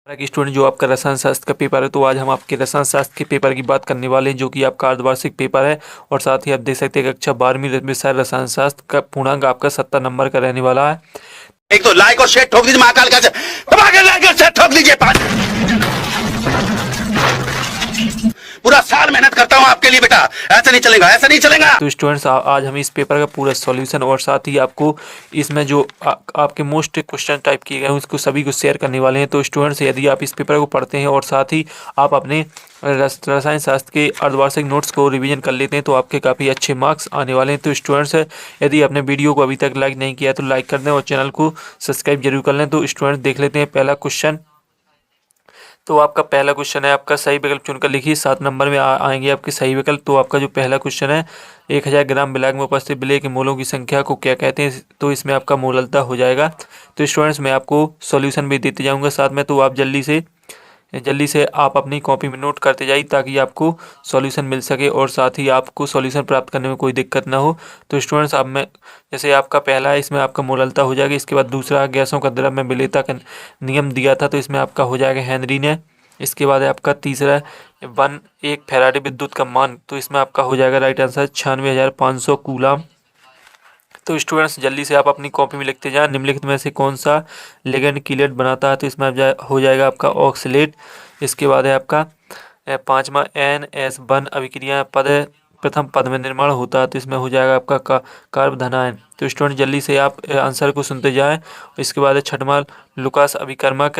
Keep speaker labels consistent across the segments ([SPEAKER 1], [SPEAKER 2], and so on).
[SPEAKER 1] कि स्टूडेंट जो आपका रसायन शास्त्र का पेपर है, तो आज हम आपके रसायन शास्त्र के पेपर की बात करने वाले हैं, जो कि आपका अर्धवार्षिक पेपर है। और साथ ही आप देख सकते हैं कि कक्षा 12वीं विषय रसायन शास्त्र का पूर्णांक आपका 70 नंबर का रहने वाला है।
[SPEAKER 2] एक तो लाइक और शेयर ठोक दीजिए, महाकाल का दबा के लाइक और शेयर ठोक दीजिए। पूरा साल मेहनत करता हूँ आपके लिए बेटा, ऐसा नहीं चलेगा, ऐसा नहीं चलेगा।
[SPEAKER 1] तो स्टूडेंट्स आज हम इस पेपर का पूरा सॉल्यूशन और साथ ही आपको इसमें जो आपके मोस्ट क्वेश्चन टाइप किए गए हैं उसको सभी को शेयर करने वाले हैं। तो स्टूडेंट्स यदि आप इस पेपर को पढ़ते हैं और साथ ही आप अपने रसायन शास्त्र के अर्धवार्षिक नोट्स को रिवीजन कर लेते हैं तो आपके काफ़ी अच्छे मार्क्स आने वाले हैं। तो स्टूडेंट्स यदि आपने वीडियो को अभी तक लाइक नहीं किया तो लाइक कर दें और चैनल को सब्सक्राइब जरूर कर लें। तो स्टूडेंट्स देख लेते हैं पहला क्वेश्चन। तो आपका पहला क्वेश्चन है, आपका सही विकल्प चुनकर लिखिए। 7 नंबर में आएंगे आपके सही विकल्प। तो आपका जो पहला क्वेश्चन है, 1000 ग्राम बिलाग में उपस्थित विलेय के मोलों की संख्या को क्या कहते हैं? तो इसमें आपका मोललता हो जाएगा। तो स्टूडेंट्स मैं आपको सॉल्यूशन भी देते जाऊंगा साथ में, तो आप जल्दी से आप अपनी कॉपी में नोट करते जाइए ताकि आपको सॉल्यूशन मिल सके और साथ ही आपको सॉल्यूशन प्राप्त करने में कोई दिक्कत ना हो। तो स्टूडेंट्स आप में जैसे आपका पहला है, इसमें आपका मोललता हो जाएगा। इसके बाद दूसरा, गैसों का द्रव्य में विलेयता का नियम दिया था, तो इसमें आपका हो जाएगा हेनरी ने। इसके बाद है आपका तीसरा, 1 फैराडे विद्युत का मान, तो इसमें आपका हो जाएगा राइट आंसर 96,500 कूलम। तो स्टूडेंट्स जल्दी से आप अपनी कॉपी में लिखते जाएं, निम्नलिखित में से कौन सा लिगेंड कीलेट बनाता है? तो इसमें हो जाएगा आपका ऑक्सलेट। इसके बाद है आपका 5वां, NS1 अभिक्रिया प्रथम पद में निर्माण होता है, तो इसमें हो जाएगा आपका कार्ब धनायन। तो स्टूडेंट जल्दी से आप आंसर को सुनते जाएं। इसके बाद है 6वां, लुकास अभिकर्मक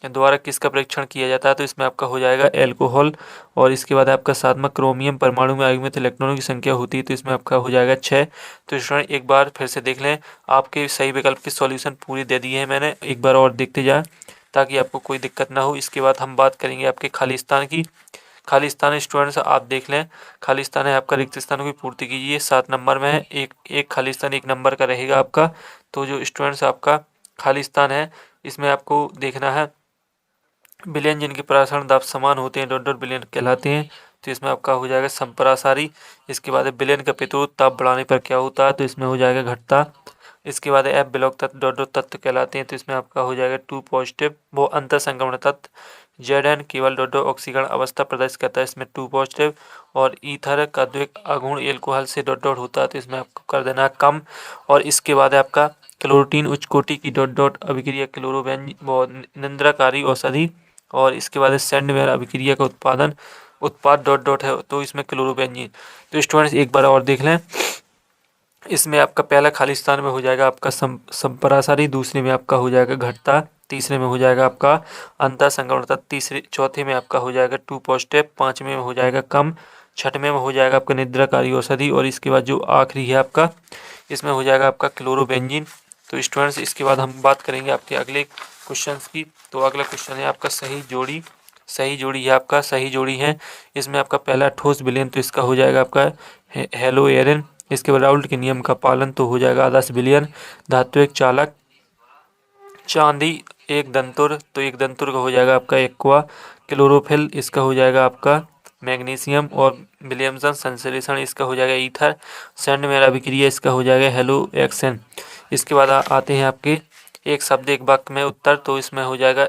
[SPEAKER 1] द्वारा किसका परीक्षण किया जाता है? तो इसमें आपका हो जाएगा एल्कोहल। और इसके बाद आपका 7वां, क्रोमियम परमाणु में अयुग्मित इलेक्ट्रॉनों की संख्या होती है, तो इसमें आपका हो जाएगा 6। तो स्टूडेंट एक बार फिर से देख लें, आपके सही विकल्प के सॉल्यूशन पूरे दे दिए हैं मैंने, एक बार और देखते जाएं ताकि आपको कोई दिक्कत ना हो। इसके बाद हम बात करेंगे आपके खालिस्तान की। खालिस्तान स्टूडेंट्स आप देख लें, खालिस्तान है आपका रिक्त स्थानों की पूर्ति कीजिए। 7 नंबर में है, एक खालिस्तान 1 नंबर का रहेगा आपका। तो जो स्टूडेंट्स आपका खालिस्तान है, इसमें आपको देखना है विलयन जिनके परासरण दाब समान होते हैं डॉट डॉट विलयन कहलाते हैं, तो इसमें आपका हो जाएगा संपरासारी। इसके बाद विलयन का प्रतिरोध ताप बढ़ाने पर क्या होता है? तो इसमें हो जाएगा घटता। इसके बाद एफ ब्लॉक तत्व डॉट डॉट तत्व कहलाते हैं, तो इसमें आपका हो जाएगा 2 पॉजिटिव। वो अंतर संक्रमण तत्व जेड केवल डॉट डॉट ऑक्सीकरण अवस्था प्रदर्शित करता है, इसमें 2 पॉजिटिव। और ईथर का द्विक अगुण एल्कोहल से डॉट डॉट होता है, तो इसमें आपको कर देना कम। और इसके बाद आपका क्लोरोटीन उच्च कोटि की डॉट डॉट अभिक्रिया क्लोरोबेंजीन निंद्राकारी औषधि। और इसके बाद सैंडवेयर अभिक्रिया का उत्पाद डॉट डॉट है, तो इसमें क्लोरोबेंजीन। तो स्टूडेंट्स एक बार और देख लें, इसमें आपका पहला खालिस्तान में हो जाएगा आपका संपरासारी, दूसरे में आपका हो जाएगा घटता, तीसरे में हो जाएगा आपका अंतर संक्रमण, चौथे में आपका हो जाएगा 2 पॉजिटिव, 5वें में हो जाएगा कम, 6वें में हो जाएगा आपका निद्राकारी औषधि। और इसके बाद जो आखिरी है आपका, इसमें हो जाएगा आपका क्लोरोबेंजीन। तो स्टूडेंट्स इसके बाद हम बात करेंगे आपके अगले क्वेश्चन की। तो अगला क्वेश्चन है आपका सही जोड़ी है आपका सही जोड़ी है। इसमें आपका पहला ठोस विलयन, तो इसका हो जाएगा आपका हेलो एरन। इसके बाद राउल्ट के नियम का पालन, तो हो जाएगा आदर्श विलयन। धात्विक चालक चांदी एक दंतुर, तो एक दंतुर का हो जाएगा आपका एक्वा। क्लोरोफिल इसका हो जाएगा आपका मैग्नीशियम। और विलियमसन संश्लेषण इसका हो जाएगा ईथर। सैंडवेयर अभिक्रिया इसका हो जाएगा हेलो एक्सन। इसके बाद आते हैं आपके एक शब्द एक वाक्य में उत्तर, तो इसमें हो जाएगा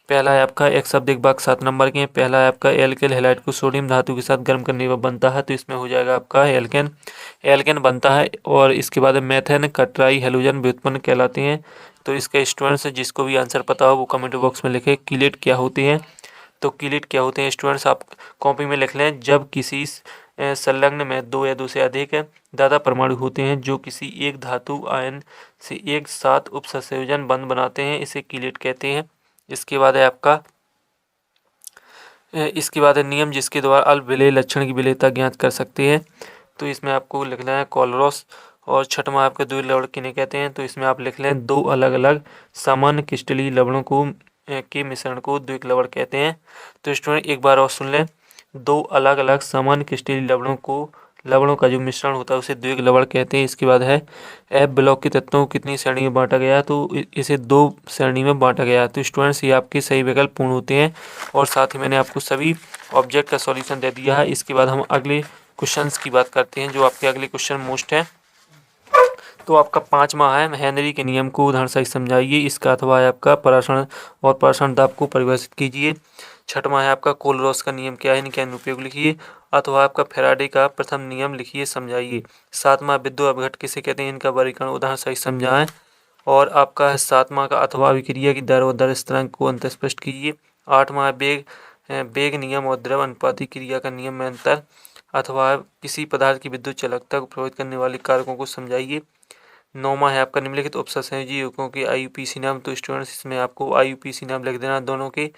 [SPEAKER 1] पहला है आपका एक शब्द एक वाक्य 7 नंबर के। पहला है आपका एल्केल हैलाइड को सोडियम धातु के साथ गर्म करने पर बनता है, तो इसमें हो जाएगा आपका एल्केन बनता है। और इसके बाद मेथेन कटराई हेलोजन व्युत्पन्न कहलाते हैं। तो इसके स्टूडेंट्स जिसको भी आंसर पता हो वो कमेंट बॉक्स में लिखे कीलेट क्या होते हैं। तो कीलेट क्या होते हैं स्टूडेंट्स आप कॉपी में लिख लें, जब किसी संलग्न में 2 या 2 से अधिक ज़्यादा परमाणु होते हैं जो किसी एक धातु आयन से एक साथ उपसंयोजन बंध बनाते हैं, इसे कीलेट कहते हैं। इसके बाद है आपका नियम जिसके द्वारा अल्प विलेय लक्षण की विलेयता ज्ञात कर सकते हैं, तो इसमें आपको लिखना है कोलरोस। और 6वां आपके द्वितीय लवण किन्हें कहते हैं? तो इसमें आप लिख लें 2 अलग अलग सामान्य क्रिस्टलीय लवणों के मिश्रण को द्वितीय लवण कहते हैं। तो स्टूडेंट एक बार और सुन लें, 2 अलग अलग सामान्य क्रिस्टलीय लवणों का जो मिश्रण होता है उसे द्वितीय लवण कहते हैं। इसके बाद है एफ ब्लॉक के तत्वों को कितनी श्रेणी में बांटा गया? तो इसे 2 श्रेणी में बांटा गया। तो स्टूडेंट्स ये आपके सही विकल्प पूर्ण होते हैं। और साथ ही मैंने आपको सभी ऑब्जेक्ट का सॉल्यूशन दे दिया है। इसके बाद हम अगले क्वेश्चंस की बात करते हैं, जो आपके अगले क्वेश्चन मोस्ट है। तो आपका 5वां है हेनरी के नियम को उदाहरण सहित समझाइए। इसका अथवा है आपका परासरण और परासरण दाब को परिभाषित कीजिए। 6वां है आपका कोलरोस का नियम क्या है, इनके अनुप्रयोग लिखिए। अथवा आपका फैराडे का प्रथम नियम लिखिए, समझाइए। 7वां विद्युत अपघट किसे कहते हैं, इनका वर्गीकरण उदाहरण सहित समझाएं। और आपका है 7वां का अथवा अभिक्रिया की दर और दर स्थिरांक को अंतर स्पष्ट कीजिए। 8वां वेग नियम और द्रव अनुपाती क्रिया का नियम में अंतर। अथवा किसी पदार्थ की विद्युत चालकता को प्रभावित करने वाले कारकों को समझाइए। 9वां है आपका निम्नलिखित उपसंयोजी युग्मों के IUPAC नाम। तो स्टूडेंट्स इसमें आपको IUPAC नाम लिख देना दोनों के।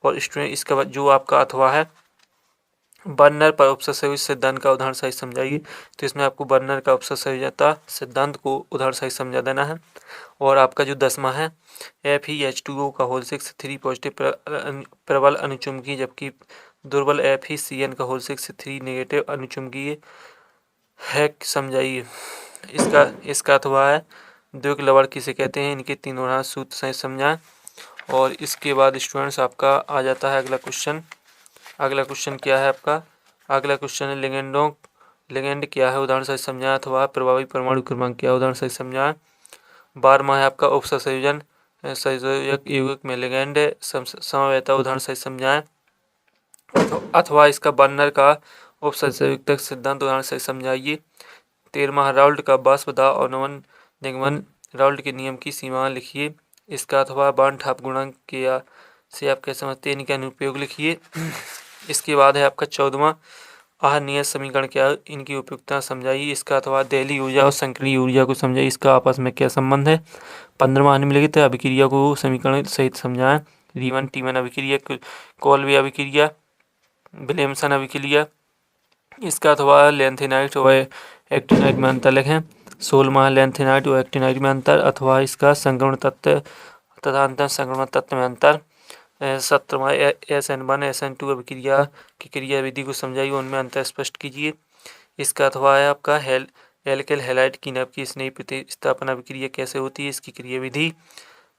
[SPEAKER 1] और स्टूडेंट इसका बाद जो आपका अथवा है बर्नर पर उपसंयोजी सिद्धांत का उदाहरण सहित समझाइए। तो इसमें आपको बर्नर का उपसंयोजकता सिद्धांत को उदाहरण सहित समझा देना है। और आपका जो 10वां है FeH2O का होल 6 3 पॉजिटिव प्रबल अनुचुंबकीय, जबकि दुर्बल FeCN का होल 6 3 नेगेटिव अनुचुंबकीय है, समझाइए। इसका अथवा है द्विक लवण किसे कहते हैं, इनके 3 उदाहरण सूत्र सहित समझाएं। और इसके बाद स्टूडेंट्स आपका आ जाता है अगला क्वेश्चन। अगला क्वेश्चन क्या है आपका, अगला क्वेश्चन है लिगेंड क्या है, उदाहरण सहित समझाएं। अथवा प्रभावी परमाणु क्रमांक क्या है, उदाहरण सहित समझाएं। 12वां है आपका उपसंयोजन संयोजक यौगिक में लिगेंड समवेता, उदाहरण सहित समझाएं। अथवा इसका बर्नर का उपसंयोजकता सिद्धांत उदाहरण सहित समझाइए। 13वां राउल्ट का वाष्प दाब और नमन निगमन राउल्ट के नियम की सीमा लिखिए। इसका अथवा बार्न-ठाप गुणांक के से आप कैसे समझते हैं, इनके अनुप्रयोग लिखिए। इसके बाद है आपका 14वां आहार समीकरण क्या है, इनकी उपयुक्तता समझाइए। इसका अथवा दहलीय ऊर्जा और संक्रिय ऊर्जा को समझाइए, इसका आपस में क्या संबंध है। 15वां निम्नलिखित अभिक्रिया को समीकरण सहित समझाएं। रीमन-टीमन अभिक्रिया, कॉल्बे अभिक्रिया, विलियमसन अभिक्रिया। इसका अथवा लैंथेनाइट और एक्टिनाइट में अंतर लिखें। 16वां लैंथेनाइट और एक्टिनाइट में अंतर। अथवा इसका संक्रमण तत्व तथा अंतर संक्रमण तत्व में अंतर। 17वां SN1 SN2 अभिक्रिया की क्रिया विधि को समझाइए, उनमें अंतर स्पष्ट कीजिए। इसका अथवा है आपका एल्किल हैलाइड कीनब की स्नेही प्रतिस्थापन अभिक्रिया कैसे होती है, इसकी क्रिया विधि।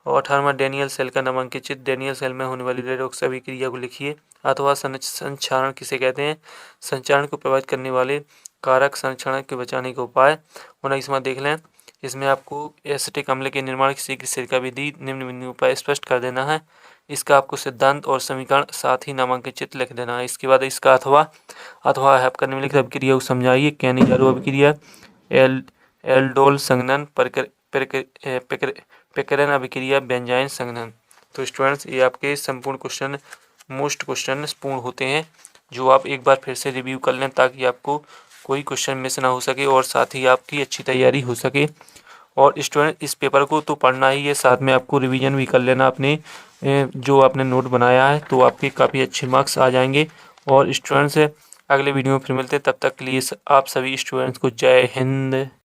[SPEAKER 1] और 18वां डेनियल सेल का नामांकित चित्र, डेनियल सेल में होने वाली रेडॉक्स अभिक्रिया को लिखिए। अथवा संक्षारण किसे कहते हैं, संचरण को प्रभावित करने वाले कारक, संचरण के बचाने के उपाय। 19वां देख लें, इसमें आपको एसिटिक अम्ल के निर्माण की शीघ्र सिरका विधि निम्न बिंदु उपाय स्पष्ट कर देना है। इसका आपको सिद्धांत और समीकरण साथ ही नामांकित चित्र लिख देना है। इसके बाद इसका अथवा है आपका निम्नलिखित अभिक्रिया को समझाइए। कैनिजारो अभिक्रिया, एल्डोल संघनन, पिकरेन अभिक्रिया, बेंजाइन संघनन। तो स्टूडेंट्स ये आपके संपूर्ण मोस्ट क्वेश्चन पूर्ण होते हैं, जो आप एक बार फिर से रिव्यू कर लें ताकि आपको कोई क्वेश्चन मिस ना हो सके और साथ ही आपकी अच्छी तैयारी हो सके। और स्टूडेंट इस पेपर को तो पढ़ना ही है, साथ में आपको रिवीजन भी कर लेना अपने जो आपने नोट बनाया है, तो आपके काफ़ी अच्छे मार्क्स आ जाएंगे। और स्टूडेंट्स अगले वीडियो में फिर मिलते हैं, तब तक के लिए आप सभी स्टूडेंट्स को जय हिंद।